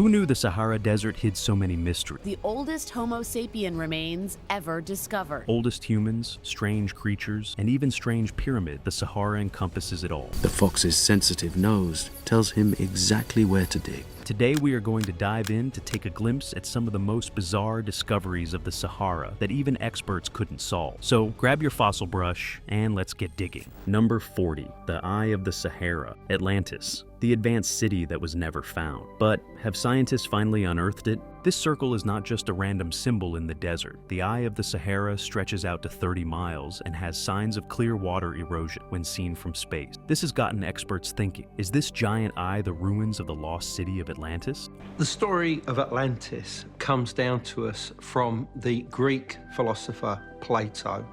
Who knew the Sahara Desert hid so many mysteries? The oldest Homo sapien remains ever discovered. Oldest humans, strange creatures, and even strange pyramid, the Sahara encompasses it all. The fox's sensitive nose tells him exactly where to dig. Today we are going to dive in to take a glimpse at some of the most bizarre discoveries of the Sahara that even experts couldn't solve. So grab your fossil brush and let's get digging. Number 40, the Eye of the Sahara, Atlantis, the advanced city that was never found. But have scientists finally unearthed it? This circle is not just a random symbol in the desert. The Eye of the Sahara stretches out to 30 miles and has signs of clear water erosion when seen from space. This has gotten experts thinking, is this giant eye the ruins of the lost city of Atlantis? The story of Atlantis comes down to us from the Greek philosopher Plato.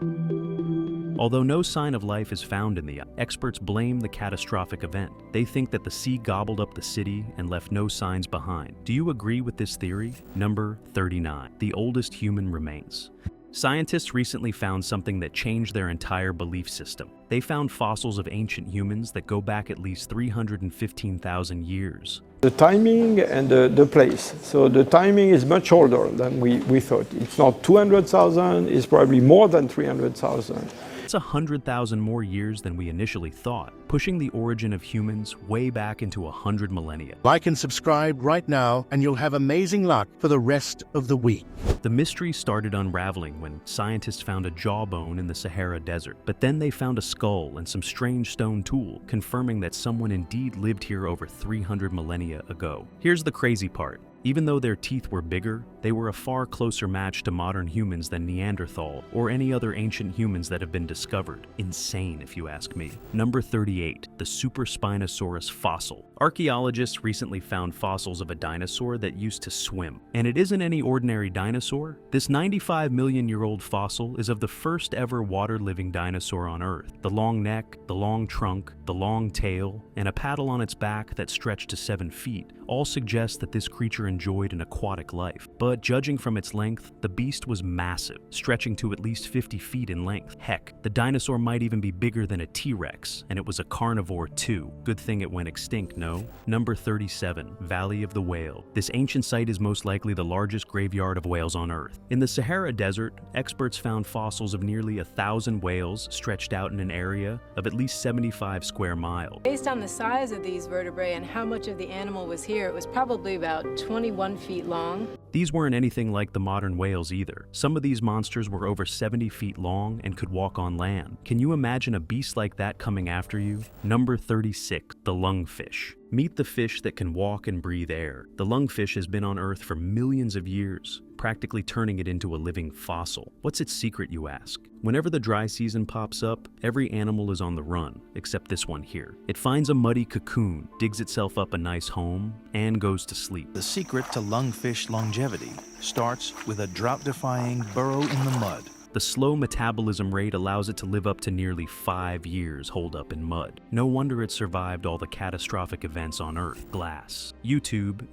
Although no sign of life is found in the eye, experts blame the catastrophic event. They think that the sea gobbled up the city and left no signs behind. Do you agree with this theory? Number 39, the oldest human remains. Scientists recently found something that changed their entire belief system. They found fossils of ancient humans that go back at least 315,000 years. The timing and the place. So the timing is much older than we thought. It's not 200,000, it's probably more than 300,000. It's 100,000 more years than we initially thought, pushing the origin of humans way back into 100 millennia. Like and subscribe right now, and you'll have amazing luck for the rest of the week. The mystery started unraveling when scientists found a jawbone in the Sahara Desert, but then they found a skull and some strange stone tool, confirming that someone indeed lived here over 300 millennia ago. Here's the crazy part. Even though their teeth were bigger, they were a far closer match to modern humans than Neanderthal or any other ancient humans that have been discovered. Insane, if you ask me. Number 38, the Supraspinosaurus fossil. Archaeologists recently found fossils of a dinosaur that used to swim. And it isn't any ordinary dinosaur. This 95 million year old fossil is of the first ever water-living dinosaur on Earth. The long neck, the long trunk, the long tail, and a paddle on its back that stretched to 7 feet all suggest that this creature enjoyed an aquatic life. But judging from its length, the beast was massive, stretching to at least 50 feet in length. Heck, the dinosaur might even be bigger than a T-Rex, and it was a carnivore too. Good thing it went extinct, no? Number 37, Valley of the Whale. This ancient site is most likely the largest graveyard of whales on Earth. In the Sahara Desert, experts found fossils of nearly 1,000 whales stretched out in an area of at least 75 square miles. Based on the size of these vertebrae and how much of the animal was here, it was probably about 21 feet long. These weren't anything like the modern whales either. Some of these monsters were over 70 feet long and could walk on land. Can you imagine a beast like that coming after you? Number 36, the lungfish. Meet the fish that can walk and breathe air. The lungfish has been on Earth for millions of years, practically turning it into a living fossil. What's its secret, you ask? Whenever the dry season pops up, every animal is on the run, except this one here. It finds a muddy cocoon, digs itself up a nice home, and goes to sleep. The secret to lungfish longevity starts with a drought-defying burrow in the mud. The slow metabolism rate allows it to live up to nearly 5 years holed up in mud. No wonder it survived all the catastrophic events on Earth. Glass. YouTube.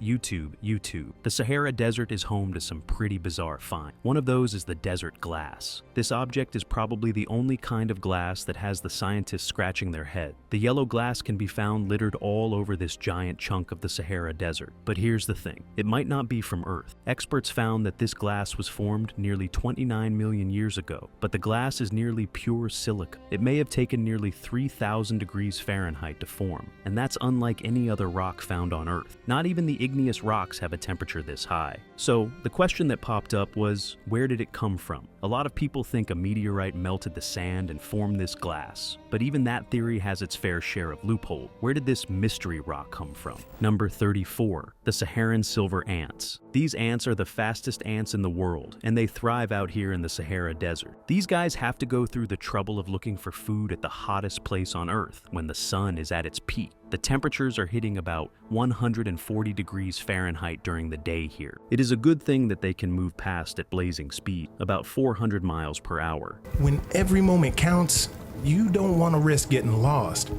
The Sahara Desert is home to some pretty bizarre finds. One of those is the desert glass. This object is probably the only kind of glass that has the scientists scratching their head. The yellow glass can be found littered all over this giant chunk of the Sahara Desert. But here's the thing. It might not be from Earth. Experts found that this glass was formed nearly 29 million years ago, but the glass is nearly pure silica. It may have taken nearly 3,000 degrees Fahrenheit to form, and that's unlike any other rock found on Earth. Not even the igneous rocks have a temperature this high. So the question that popped up was, where did it come from? A lot of people think a meteorite melted the sand and formed this glass, but even that theory has its fair share of loopholes. Where did this mystery rock come from? Number 34, the Saharan silver ants. These ants are the fastest ants in the world, and they thrive out here in the Sahara Desert. These guys have to go through the trouble of looking for food at the hottest place on Earth when the sun is at its peak. The temperatures are hitting about 140 degrees Fahrenheit during the day here. It is a good thing that they can move past at blazing speed, about 400 miles per hour. When every moment counts, you don't want to risk getting lost.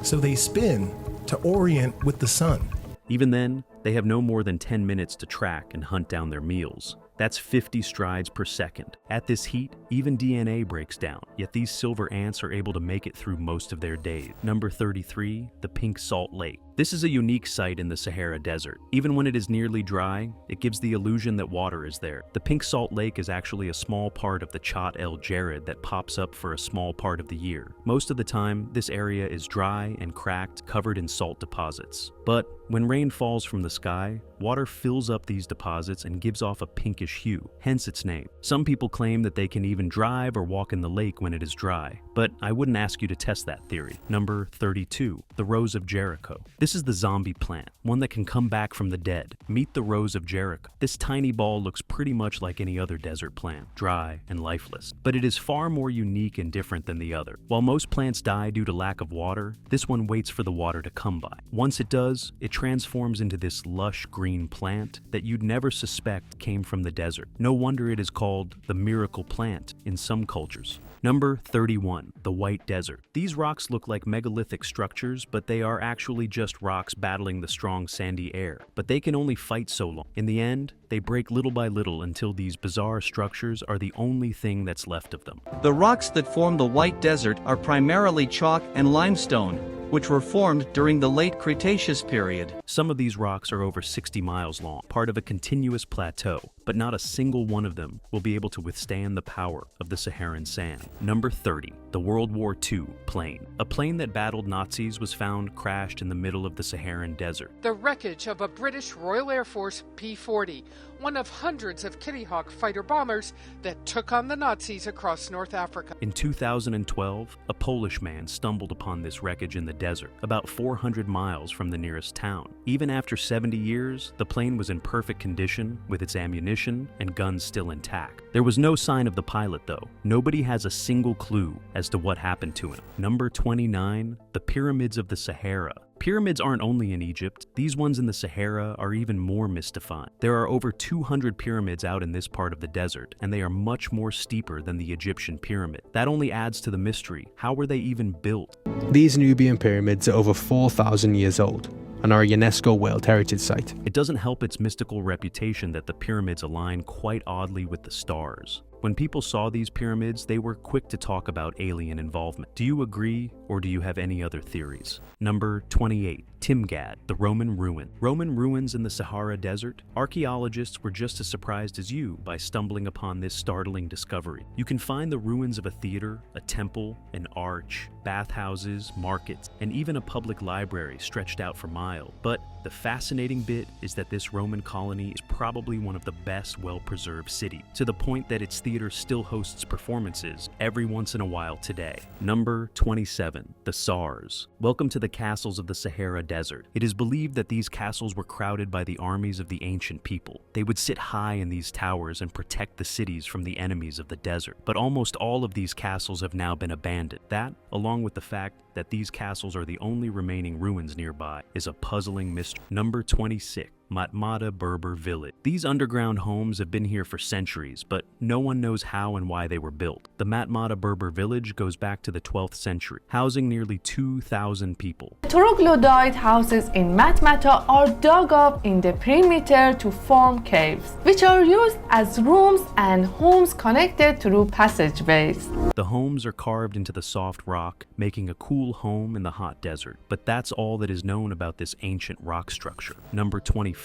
So they spin to orient with the sun. Even then, They have no more than 10 minutes to track and hunt down their meals. That's 50 strides per second. At this heat, even DNA breaks down, yet these silver ants are able to make it through most of their days. Number 33, the Pink Salt Lake. This is a unique site in the Sahara Desert. Even when it is nearly dry, it gives the illusion that water is there. The Pink Salt Lake is actually a small part of the Chat el Jared that pops up for a small part of the year. Most of the time, this area is dry and cracked, covered in salt deposits. But when rain falls from the sky, water fills up these deposits and gives off a pinkish hue, hence its name. Some people claim that they can even drive or walk in the lake when it is dry, but I wouldn't ask you to test that theory. Number 32, the Rose of Jericho. This is the zombie plant, one that can come back from the dead. Meet the Rose of Jericho. This tiny ball looks pretty much like any other desert plant, dry and lifeless, but it is far more unique and different than the other. While most plants die due to lack of water, this one waits for the water to come by. Once it does, it transforms into this lush green plant that you'd never suspect came from the desert. No wonder it is called the miracle plant in some cultures. Number 31, the White Desert. These rocks look like megalithic structures, but they are actually just rocks battling the strong sandy air. But they can only fight so long. In the end, they break little by little until these bizarre structures are the only thing that's left of them. The rocks that form the White Desert are primarily chalk and limestone, which were formed during the late Cretaceous period. Some of these rocks are over 60 miles long, part of a continuous plateau, but not a single one of them will be able to withstand the power of the Saharan sand. Number 30, the World War II plane. A plane that battled Nazis was found crashed in the middle of the Saharan desert. The wreckage of a British Royal Air Force P-40, one of hundreds of Kitty Hawk fighter bombers that took on the Nazis across North Africa. In 2012, a Polish man stumbled upon this wreckage in the desert, about 400 miles from the nearest town. Even after 70 years, the plane was in perfect condition with its ammunition and guns still intact. There was no sign of the pilot though. Nobody has a single clue as to what happened to him. Number 29, the Pyramids of the Sahara. Pyramids aren't only in Egypt, these ones in the Sahara are even more mystifying. There are over 200 pyramids out in this part of the desert, and they are much more steeper than the Egyptian pyramid. That only adds to the mystery. How were they even built? These Nubian pyramids are over 4,000 years old and are a UNESCO World Heritage Site. It doesn't help its mystical reputation that the pyramids align quite oddly with the stars. When people saw these pyramids, they were quick to talk about alien involvement. Do you agree, or do you have any other theories? Number 28, Timgad, the Roman ruin. Roman ruins in the Sahara Desert? Archaeologists were just as surprised as you by stumbling upon this startling discovery. You can find the ruins of a theater, a temple, an arch, bathhouses, markets, and even a public library stretched out for miles. But the fascinating bit is that this Roman colony is probably one of the best well-preserved cities, to the point that its theater still hosts performances every once in a while today. Number 27, the SARS. Welcome to the castles of the Sahara Desert. It is believed that these castles were crowded by the armies of the ancient people. They would sit high in these towers and protect the cities from the enemies of the desert. But almost all of these castles have now been abandoned. That, along with the fact that these castles are the only remaining ruins nearby, is a puzzling mystery. Number 26. Matmata Berber Village. These underground homes have been here for centuries, but no one knows how and why they were built. The Matmata Berber Village goes back to the 12th century, housing nearly 2,000 people. Troglodyte houses in Matmata are dug up in the perimeter to form caves, which are used as rooms and homes connected through passageways. The homes are carved into the soft rock, making a cool home in the hot desert. But that's all that is known about this ancient rock structure. Number 25,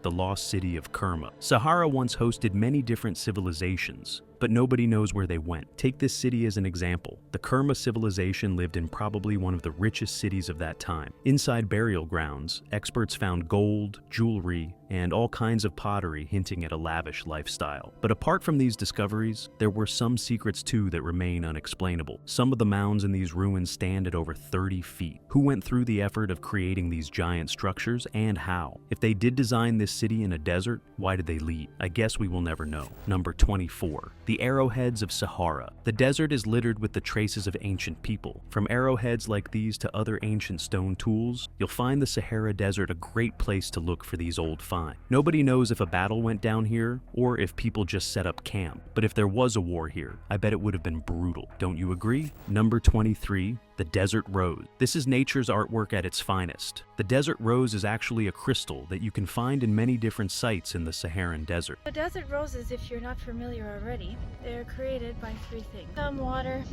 the lost city of Kerma. Sahara once hosted many different civilizations, but nobody knows where they went. Take this city as an example. The Kerma civilization lived in probably one of the richest cities of that time. Inside burial grounds, experts found gold, jewelry, and all kinds of pottery hinting at a lavish lifestyle. But apart from these discoveries, there were some secrets too that remain unexplainable. Some of the mounds in these ruins stand at over 30 feet. Who went through the effort of creating these giant structures and how? If they did design this city in a desert, why did they leave? I guess we will never know. Number 24. The arrowheads of Sahara. The desert is littered with the traces of ancient people. From arrowheads like these to other ancient stone tools, you'll find the Sahara Desert a great place to look for these old finds. Nobody knows if a battle went down here or if people just set up camp. But if there was a war here, I bet it would have been brutal. Don't you agree? Number 23, the desert rose. This is nature's artwork at its finest. The desert rose is actually a crystal that you can find in many different sites in the Saharan desert. The desert roses, if you're not familiar already, they're created by three things: some water,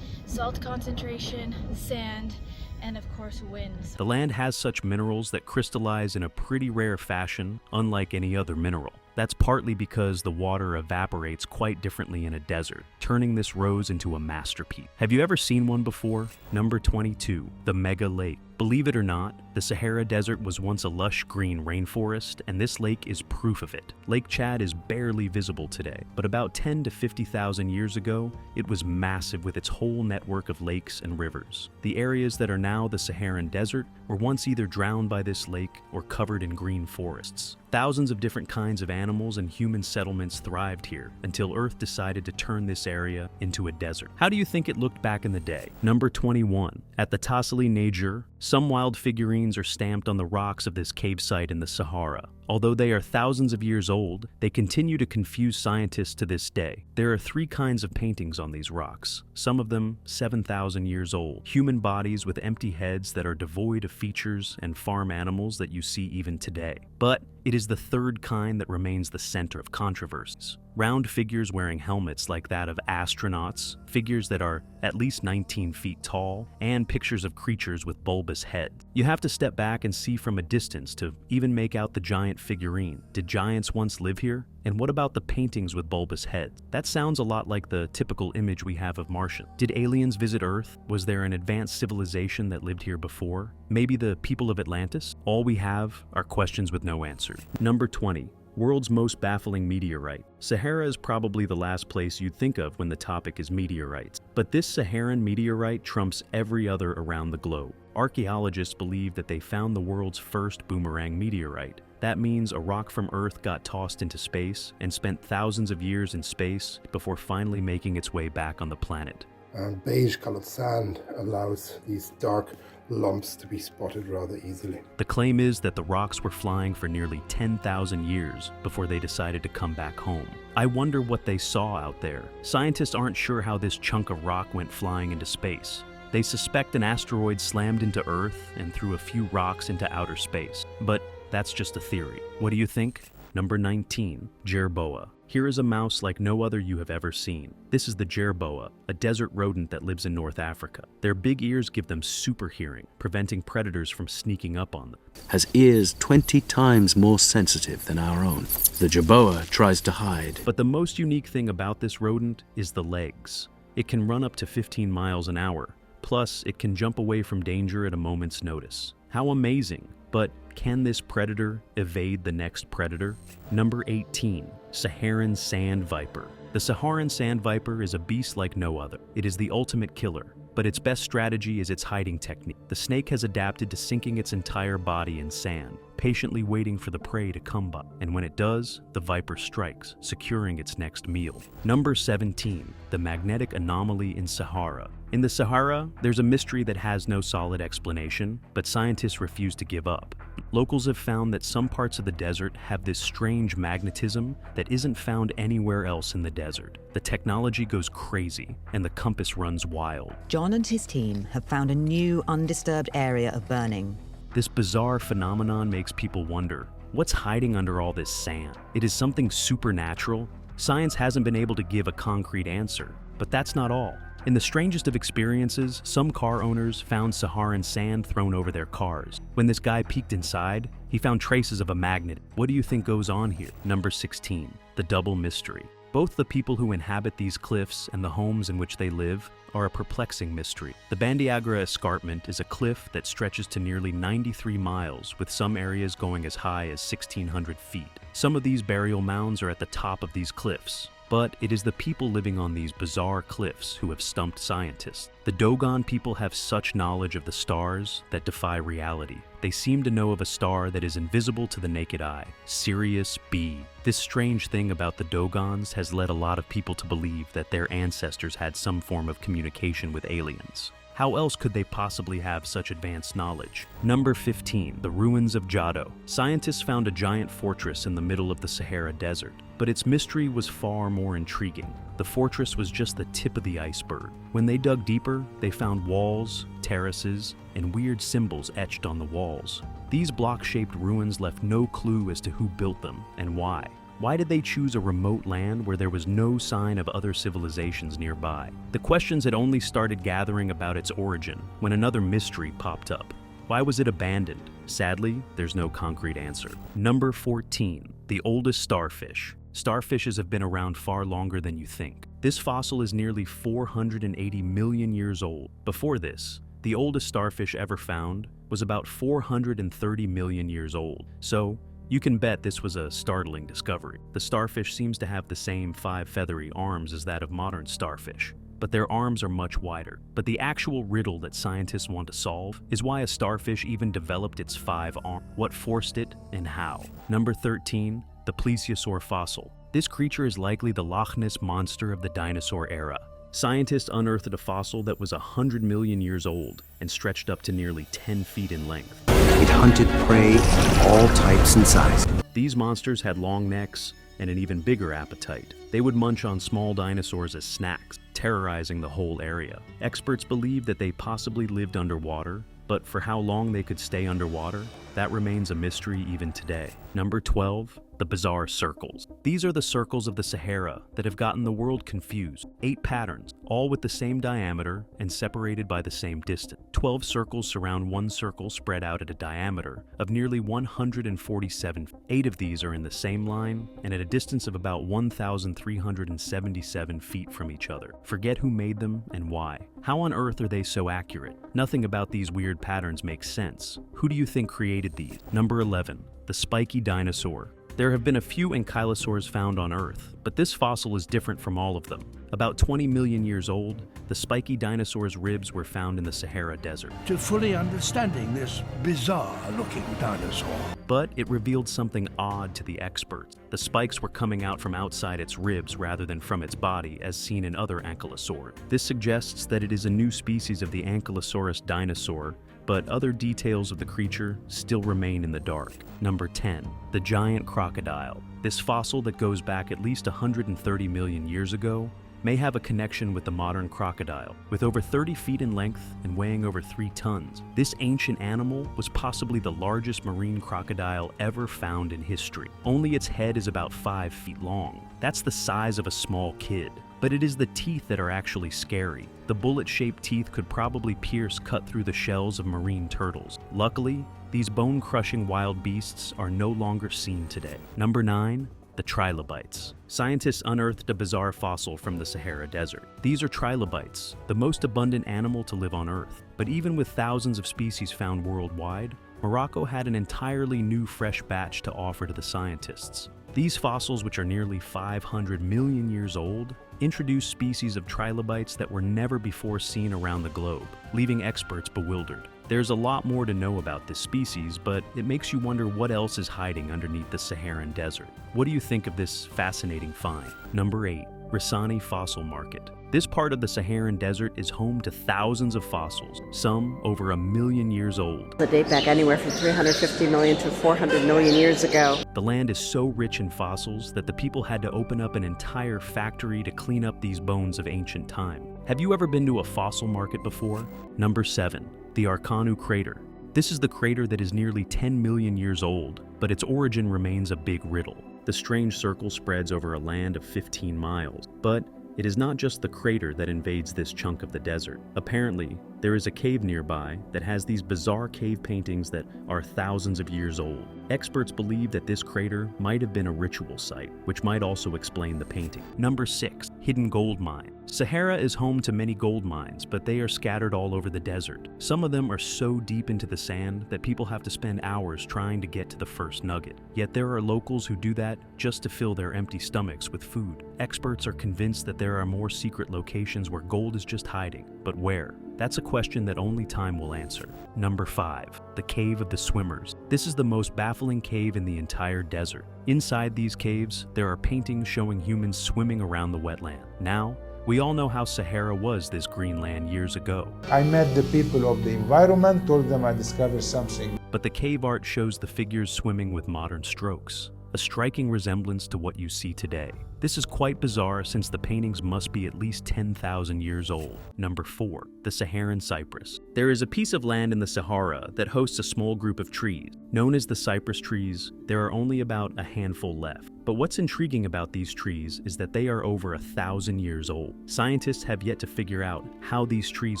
salt concentration, sand, and of course winds. The land has such minerals that crystallize in a pretty rare fashion, unlike any other mineral. That's partly because the water evaporates quite differently in a desert, turning this rose into a masterpiece. Have you ever seen one before? Number 22, the Mega Lake. Believe it or not, the Sahara Desert was once a lush green rainforest, and this lake is proof of it. Lake Chad is barely visible today, but about 10 to 50,000 years ago, it was massive with its whole network of lakes and rivers. The areas that are now the Saharan Desert were once either drowned by this lake or covered in green forests. Thousands of different kinds of animals and human settlements thrived here until Earth decided to turn this area into a desert. How do you think it looked back in the day? Number 21. At the Tassili Niger, some wild figurines are stamped on the rocks of this cave site in the Sahara. Although they are thousands of years old, they continue to confuse scientists to this day. There are three kinds of paintings on these rocks, some of them 7,000 years old. Human bodies with empty heads that are devoid of features and farm animals that you see even today. But it is the third kind that remains the center of controversies. Round figures wearing helmets like that of astronauts, figures that are at least 19 feet tall, and pictures of creatures with bulbous heads. You have to step back and see from a distance to even make out the giant figurine. Did giants once live here? And what about the paintings with bulbous heads? That sounds a lot like the typical image we have of Martians. Did aliens visit Earth? Was there an advanced civilization that lived here before? Maybe the people of Atlantis? All we have are questions with no answers. Number 20. World's most baffling meteorite. Sahara is probably the last place you'd think of when the topic is meteorites. But this Saharan meteorite trumps every other around the globe. Archaeologists believe that they found the world's first boomerang meteorite. That means a rock from Earth got tossed into space and spent thousands of years in space before finally making its way back on the planet. And beige-colored sand allows these dark lumps to be spotted rather easily. The claim is that the rocks were flying for nearly 10,000 years before they decided to come back home. I wonder what they saw out there. Scientists aren't sure how this chunk of rock went flying into space. They suspect an asteroid slammed into Earth and threw a few rocks into outer space. But that's just a theory. What do you think? Number 19, jerboa. Here is a mouse like no other you have ever seen. This is the jerboa, a desert rodent that lives in North Africa. Their big ears give them super hearing, preventing predators from sneaking up on them. Has ears 20 times more sensitive than our own. The jerboa tries to hide. But the most unique thing about this rodent is the legs. It can run up to 15 miles an hour. Plus, it can jump away from danger at a moment's notice. How amazing! But can this predator evade the next predator? Number 18, Saharan sand viper. The Saharan sand viper is a beast like no other. It is the ultimate killer, but its best strategy is its hiding technique. The snake has adapted to sinking its entire body in sand, patiently waiting for the prey to come by. And when it does, the viper strikes, securing its next meal. Number 17, the magnetic anomaly in Sahara. In the Sahara, there's a mystery that has no solid explanation, but scientists refuse to give up. Locals have found that some parts of the desert have this strange magnetism that isn't found anywhere else in the desert. The technology goes crazy, and the compass runs wild. John and his team have found a new undisturbed area of burning. This bizarre phenomenon makes people wonder, what's hiding under all this sand? It is something supernatural? Science hasn't been able to give a concrete answer, but that's not all. In the strangest of experiences, some car owners found Saharan sand thrown over their cars. When this guy peeked inside, he found traces of a magnet. What do you think goes on here? Number 16, the double mystery. Both the people who inhabit these cliffs and the homes in which they live are a perplexing mystery. The Bandiagra Escarpment is a cliff that stretches to nearly 93 miles, with some areas going as high as 1,600 feet. Some of these burial mounds are at the top of these cliffs. But it is the people living on these bizarre cliffs who have stumped scientists. The Dogon people have such knowledge of the stars that defy reality. They seem to know of a star that is invisible to the naked eye, Sirius B. This strange thing about the Dogons has led a lot of people to believe that their ancestors had some form of communication with aliens. How else could they possibly have such advanced knowledge? Number 15, the ruins of Jado. Scientists found a giant fortress in the middle of the Sahara Desert, but its mystery was far more intriguing. The fortress was just the tip of the iceberg. When they dug deeper, they found walls, terraces, and weird symbols etched on the walls. These block-shaped ruins left no clue as to who built them and why. Why did they choose a remote land where there was no sign of other civilizations nearby? The questions had only started gathering about its origin when another mystery popped up. Why was it abandoned? Sadly, there's no concrete answer. Number 14, the oldest starfish. Starfishes have been around far longer than you think. This fossil is nearly 480 million years old. Before this, the oldest starfish ever found was about 430 million years old. So, you can bet this was a startling discovery. The starfish seems to have the same 5 feathery arms as that of modern starfish, but their arms are much wider. But the actual riddle that scientists want to solve is why a starfish even developed its 5 arms, what forced it, and how. Number 13, the plesiosaur fossil. This creature is likely the Loch Ness monster of the dinosaur era. Scientists unearthed a fossil that was 100 million years old and stretched up to nearly 10 feet in length. It hunted prey of all types and sizes. These monsters had long necks and an even bigger appetite. They would munch on small dinosaurs as snacks, terrorizing the whole area. Experts believe that they possibly lived underwater, but for how long they could stay underwater, that remains a mystery even today. Number 12, the bizarre circles. These are the circles of the Sahara that have gotten the world confused. 8 patterns, all with the same diameter and separated by the same distance. 12 circles surround one circle spread out at a diameter of nearly 147. 8 of these are in the same line and at a distance of about 1,377 feet from each other. Forget who made them and why. How on earth are they so accurate? Nothing about these weird patterns makes sense. Who do you think created these? Number 11, the spiky dinosaur. There have been a few ankylosaurs found on Earth, but this fossil is different from all of them. About 20 million years old, the spiky dinosaur's ribs were found in the Sahara Desert. To fully understanding this bizarre-looking dinosaur. But it revealed something odd to the experts. The spikes were coming out from outside its ribs rather than from its body, as seen in other ankylosaurs. This suggests that it is a new species of the Ankylosaurus dinosaur, but other details of the creature still remain in the dark. Number 10, the giant crocodile. This fossil that goes back at least 130 million years ago may have a connection with the modern crocodile. With over 30 feet in length and weighing over 3 tons, this ancient animal was possibly the largest marine crocodile ever found in history. Only its head is about 5 feet long. That's the size of a small kid. But it is the teeth that are actually scary. The bullet-shaped teeth could probably cut through the shells of marine turtles. Luckily, these bone-crushing wild beasts are no longer seen today. Number 9, the trilobites. Scientists unearthed a bizarre fossil from the Sahara Desert. These are trilobites, the most abundant animal to live on Earth. But even with thousands of species found worldwide, Morocco had an entirely new fresh batch to offer to the scientists. These fossils, which are nearly 500 million years old, introduce species of trilobites that were never before seen around the globe, leaving experts bewildered. There's a lot more to know about this species, but it makes you wonder what else is hiding underneath the Saharan desert. What do you think of this fascinating find? Number 8, Risani Fossil Market. This part of the Saharan desert is home to thousands of fossils, some over 1 million years old. They date back anywhere from 350 million to 400 million years ago. The land is so rich in fossils that the people had to open up an entire factory to clean up these bones of ancient time. Have you ever been to a fossil market before? Number 7, the Arkanu Crater. This is the crater that is nearly 10 million years old, but its origin remains a big riddle. The strange circle spreads over a land of 15 miles, but it is not just the crater that invades this chunk of the desert. Apparently, there is a cave nearby that has these bizarre cave paintings that are thousands of years old. Experts believe that this crater might have been a ritual site, which might also explain the painting. Number 6, hidden gold mine. Sahara is home to many gold mines, but they are scattered all over the desert. Some of them are so deep into the sand that people have to spend hours trying to get to the first nugget. Yet there are locals who do that just to fill their empty stomachs with food. Experts are convinced that there are more secret locations where gold is just hiding, but where? That's a question that only time will answer. Number 5, the Cave of the Swimmers. This is the most baffling cave in the entire desert. Inside these caves, there are paintings showing humans swimming around the wetland. Now, We all know how Sahara was this green land years ago. I met the people of the environment, told them I discovered something. But the cave art shows the figures swimming with modern strokes, a striking resemblance to what you see today. This is quite bizarre since the paintings must be at least 10,000 years old. Number 4. The Saharan cypress. There is a piece of land in the Sahara that hosts a small group of trees. Known as the cypress trees, there are only about a handful left. But what's intriguing about these trees is that they are over 1,000 years old. Scientists have yet to figure out how these trees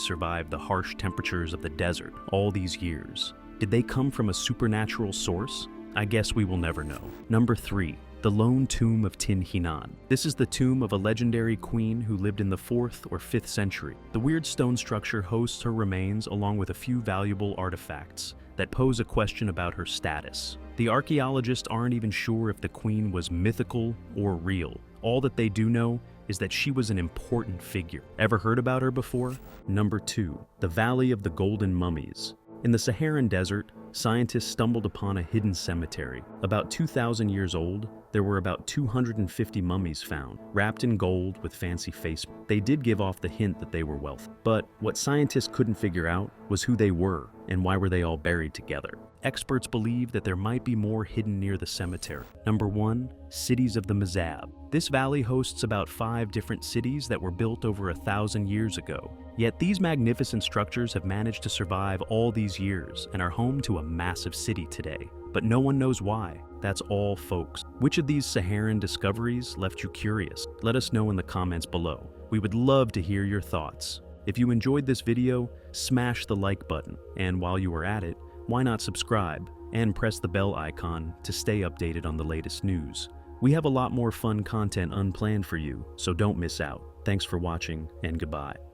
survived the harsh temperatures of the desert all these years. Did they come from a supernatural source? I guess we will never know. Number 3. The Lone Tomb of Tin Hinan. This is the tomb of a legendary queen who lived in the 4th or 5th century. The weird stone structure hosts her remains along with a few valuable artifacts that pose a question about her status. The archaeologists aren't even sure if the queen was mythical or real. All that they do know is that she was an important figure. Ever heard about her before? Number 2. The Valley of the Golden Mummies. In the Saharan desert, scientists stumbled upon a hidden cemetery. About 2,000 years old, there were about 250 mummies found, wrapped in gold with fancy face. They did give off the hint that they were wealthy. But what scientists couldn't figure out was who they were and why were they all buried together. Experts believe that there might be more hidden near the cemetery. Number 1. Cities of the Mazab. This valley hosts about 5 different cities that were built over 1,000 years ago. Yet these magnificent structures have managed to survive all these years and are home to a massive city today. But no one knows why. That's all, folks. Which of these Saharan discoveries left you curious? Let us know in the comments below. We would love to hear your thoughts. If you enjoyed this video, smash the like button. And while you are at it, why not subscribe and press the bell icon to stay updated on the latest news. We have a lot more fun content unplanned for you, so don't miss out. Thanks for watching, and goodbye.